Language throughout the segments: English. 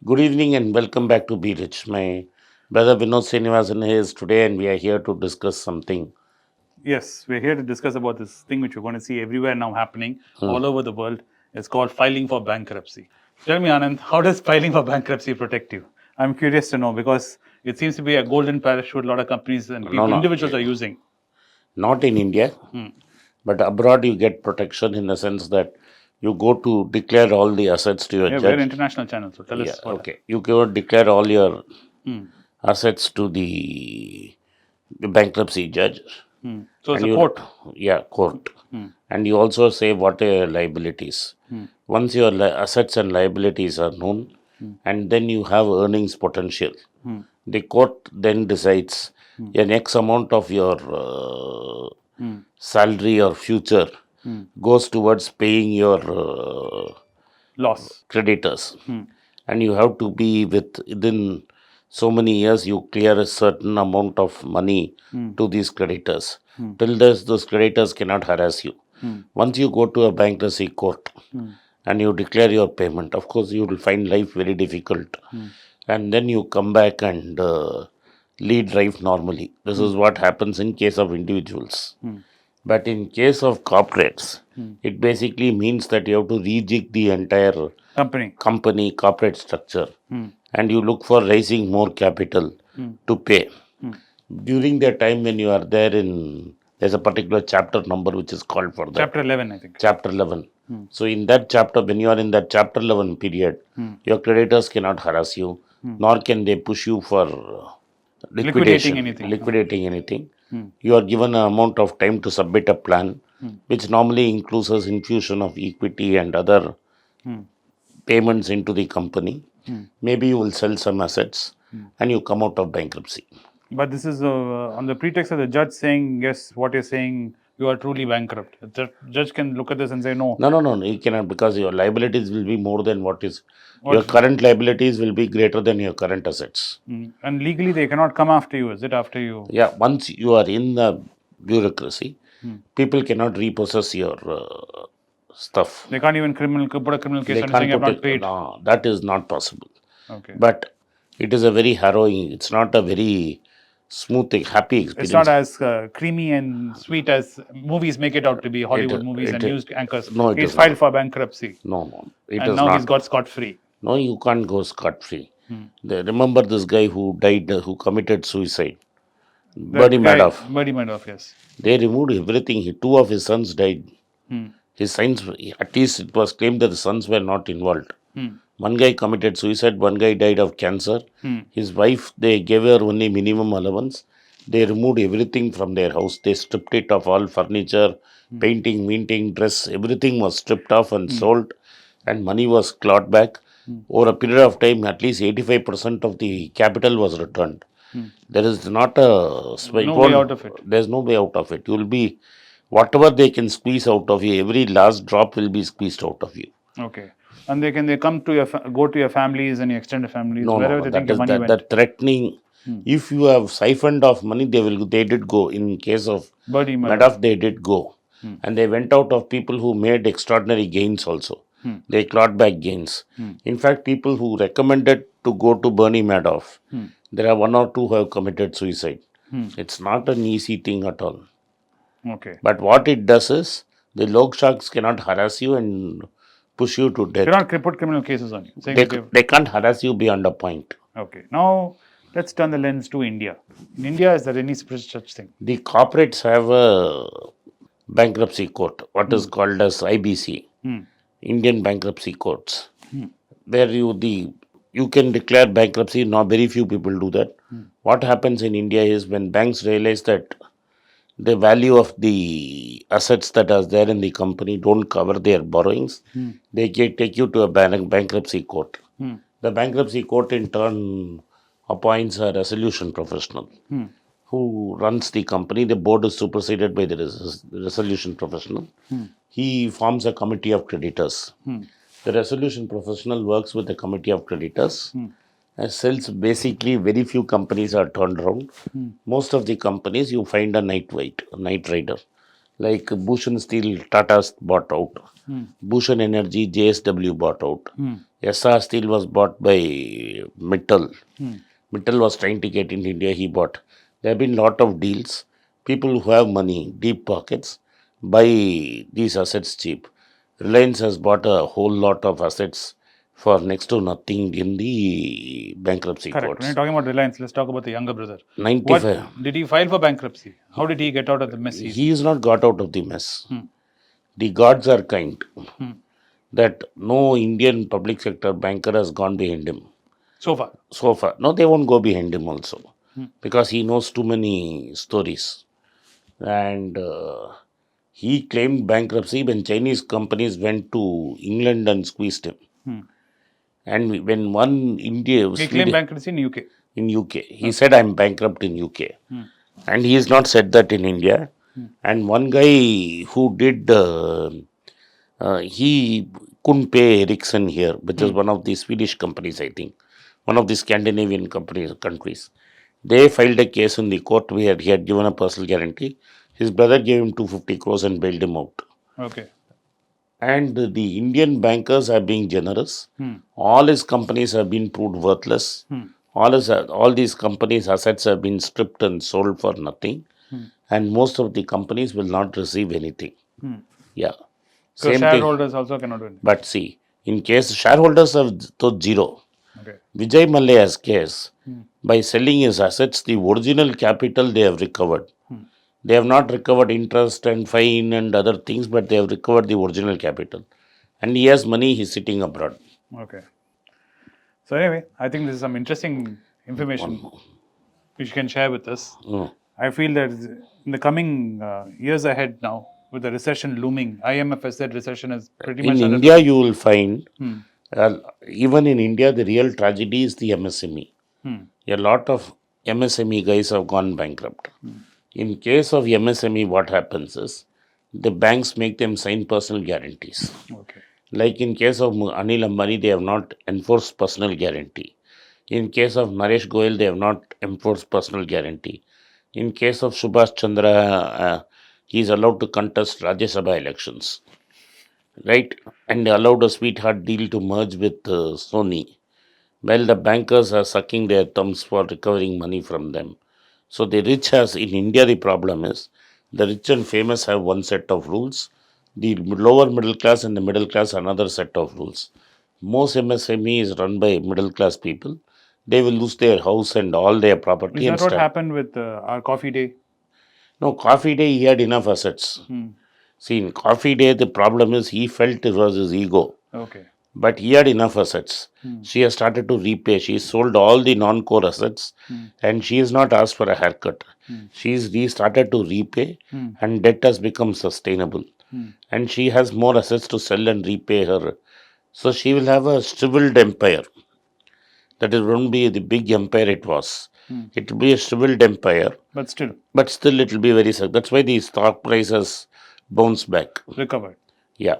Good evening and welcome back to Be Rich. My brother Anand Srinivasan is today, and we are here to discuss something. Yes, we're here to discuss about this thing which you're going to see everywhere now happening Hmm. all over the world. It's called filing for bankruptcy. Tell me, Anand, how does filing for bankruptcy protect you? I'm curious to know because it seems to be a golden parachute a lot of companies and No, people, no, individuals are using. not in India, but abroad you get protection in the sense that you go to declare all the assets to your Yeah, we're judge. international channel, so tell Yeah, us what. okay. You go declare all your Hmm. assets to the bankruptcy judge, So it's and a you, court. yeah, court, and you also say what are your liabilities. Once your assets and liabilities are known, and then you have earnings potential. The court then decides an X amount of your salary or future goes towards paying your Loss. creditors, and you have to be within so many years you clear a certain amount of money to these creditors. Till this, those creditors cannot harass you. Once you go to a bankruptcy court and you declare your payment, of course you will find life very difficult, and then you come back and lead life normally. This is what happens in case of individuals. But in case of corporates, it basically means that you have to rejig the entire Company. company corporate structure, and you look for raising more capital to pay. During the time when you are there in, there's a particular chapter number which is called for that. Chapter 11, I think. Chapter 11. So in that chapter, when you are in that chapter 11 period, your creditors cannot harass you, nor can they push you for Liquidating liquidation, anything. liquidating anything. You are given an amount of time to submit a plan, which normally includes as infusion of equity and other payments into the company. Maybe you will sell some assets and you come out of bankruptcy. But this is on the pretext of the judge saying, yes, what you're saying, you are truly bankrupt. The judge can look at this and say, no. No, no, no, no, you cannot, because your liabilities will be more than what is. Your What, current liabilities will be greater than your current assets. and legally, they cannot come after you, is it? After you. Yeah, once you are in the bureaucracy, people cannot repossess your stuff. They can't even put a criminal case They on you can't saying, I've put not it. paid. No, that is not possible. Okay. But it is a very harrowing. It's not a very smooth, happy It's not experience. as creamy and sweet as movies make it out to be, Hollywood movies and news anchors. No, it He's is not. filed for bankruptcy. No, no, it And is now he's not. got scot free. No, you can't go scot free. Remember this guy who died, who committed suicide, Bernie That guy, Madoff. Buddy Madoff, yes. They removed everything. Two of his sons died. His sons, at least it was claimed that the sons were not involved. One guy committed suicide, one guy died of cancer. His wife, they gave her only minimum allowance. They removed everything from their house. They stripped it of all furniture, painting, minting, dress, everything was stripped off and sold, and money was clawed back. Over a period of time, at least 85% of the capital was returned. There is not a No way out of it. There's no way out of it. You will be whatever they can squeeze out of you. Every last drop will be squeezed out of you. Okay. And they come to your go to your families and your extended families No, wherever no, they that think your is money that, went. that threatening. If you have siphoned off money, they did go. In case of Buddy Madoff. Madoff, they did go, and they went out of people who made extraordinary gains. Also, they clawed back gains. In fact, people who recommended to go to Bernie Madoff, there are one or two who have committed suicide. It's not an easy thing at all. Okay. But what it does is the log sharks cannot harass you and push you to They death. cannot put criminal cases on you. Saying They, that they've. they can't harass you beyond a point. Okay. Now let's turn the lens to India. In India, is there any such thing? The corporates have a bankruptcy court, what is called as IBC, Indian Bankruptcy Courts, where you can declare bankruptcy. Not very few people do that. What happens in India is when banks realize that the value of the assets that are there in the company don't cover their borrowings, they take you to a bankruptcy court. The bankruptcy court in turn appoints a resolution professional who runs the company. The board is superseded by the resolution professional. He forms a committee of creditors. The resolution professional works with the committee of creditors. Since basically very few companies are turned around, most of the companies you find a night rider. Like Bhushan Steel, Tata's bought out. Bhushan Energy, JSW bought out. SR Steel was bought by Mittal. Mittal was trying to get in India, he bought. There have been lot of deals. People who have money, deep pockets, buy these assets cheap. Reliance has bought a whole lot of assets for next to nothing in the bankruptcy Correct. When courts. you're talking about Reliance, let's talk about the younger brother. 95. What did he file for bankruptcy? How did he get out of the mess he's He is not got out of the mess. The gods are kind. That no Indian public sector banker has gone behind him so far? so far. No, they won't go behind him also because he knows too many stories. And he claimed bankruptcy when Chinese companies went to England and squeezed him. And when one India He claimed bankruptcy in UK. in UK, he said, "I'm bankrupt in UK," and he has not said that in India. And one guy who did, he couldn't pay Ericsson here, which is one of the Swedish companies, I think, one of the Scandinavian countries. They filed a case in the court where he had given a personal guarantee. His brother gave him 250 crores and bailed him out. Okay. And the Indian bankers are being generous. All his companies have been proved worthless. All these companies' assets have been stripped and sold for nothing. And most of the companies will not receive anything. Yeah. So Same thing. shareholders also cannot do anything. But see, in case shareholders have to zero, Okay. Vijay Mallya's case, by selling his assets, the original capital they have recovered. They have not recovered interest and fine and other things, but they have recovered the original capital. And he has money, he's sitting abroad. Okay. So anyway, I think this is some interesting information which you can share with us. I feel that in the coming years ahead now, with the recession looming, IMF has said recession is pretty much In India, you will find, even in India, the real tragedy is the MSME. A lot of MSME guys have gone bankrupt. In case of MSME, what happens is the banks make them sign personal guarantees. Okay. Like in case of Anil Ambani, they have not enforced personal guarantee. In case of Naresh Goyal, they have not enforced personal guarantee. In case of Subhash Chandra, he is allowed to contest Rajya Sabha elections, right? And allowed a sweetheart deal to merge with Sony. While the bankers are sucking their thumbs for recovering money from them. So the rich has, in India, the problem is the rich and famous have one set of rules. The lower middle class and the middle class another set of rules. Most MSME is run by middle class people. They will lose their house and all their property. Is And that what stand. happened with our coffee day? No, Coffee Day, he had enough assets. See, in Coffee Day, the problem is he felt it was his ego. Okay. But he had enough assets. She has started to repay. She sold all the non-core assets and she has not asked for a haircut. She's restarted to repay and debt has become sustainable. And she has more assets to sell and repay her. So she will have a shriveled empire. That is won't be the big empire it was. It will be a shriveled empire. But still it will be very sad. That's why the stock prices bounce back. recovered. Yeah.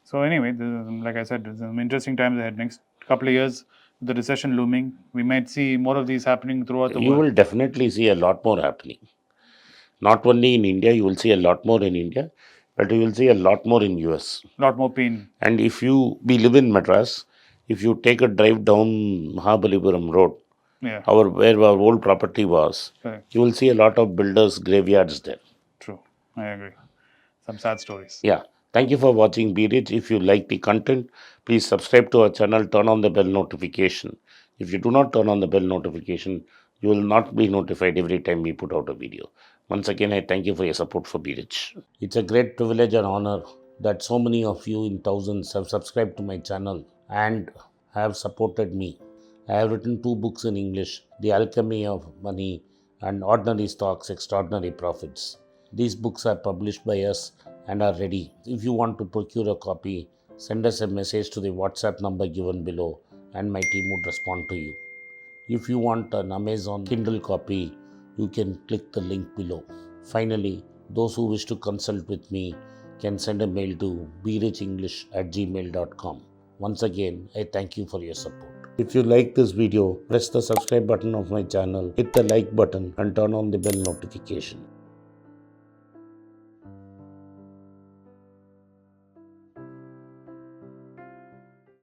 So anyway, like I said, there's some interesting times ahead. Next couple of years, with the recession looming, we might see more of these happening throughout the You world. will definitely see a lot more happening. Not only in India, you will see a lot more in India, but you will see a lot more in US. A lot more pain. And if we live in Madras, if you take a drive down Mahabalipuram Road, Yeah. where our old property was, Correct. you will see a lot of builders' graveyards there. True. I agree. Some sad stories. Yeah. Thank you for watching Be Rich. If you like the content, please subscribe to our channel, turn on the bell notification. If you do not turn on the bell notification, you will not be notified every time we put out a video. Once again, I thank you for your support for Be Rich. It's a great privilege and honor that so many of you in thousands have subscribed to my channel and have supported me. I have written 2 books in English, The Alchemy of Money and Ordinary Stocks, Extraordinary Profits. These books are published by us and are ready. If you want to procure a copy, send us a message to the WhatsApp number given below and my team would respond to you. If you want an Amazon Kindle copy, you can click the link below. Finally, those who wish to consult with me can send a mail to berichenglish@gmail.com. Once again, I thank you for your support. If you like this video, press the subscribe button of my channel, hit the like button and turn on the bell notification.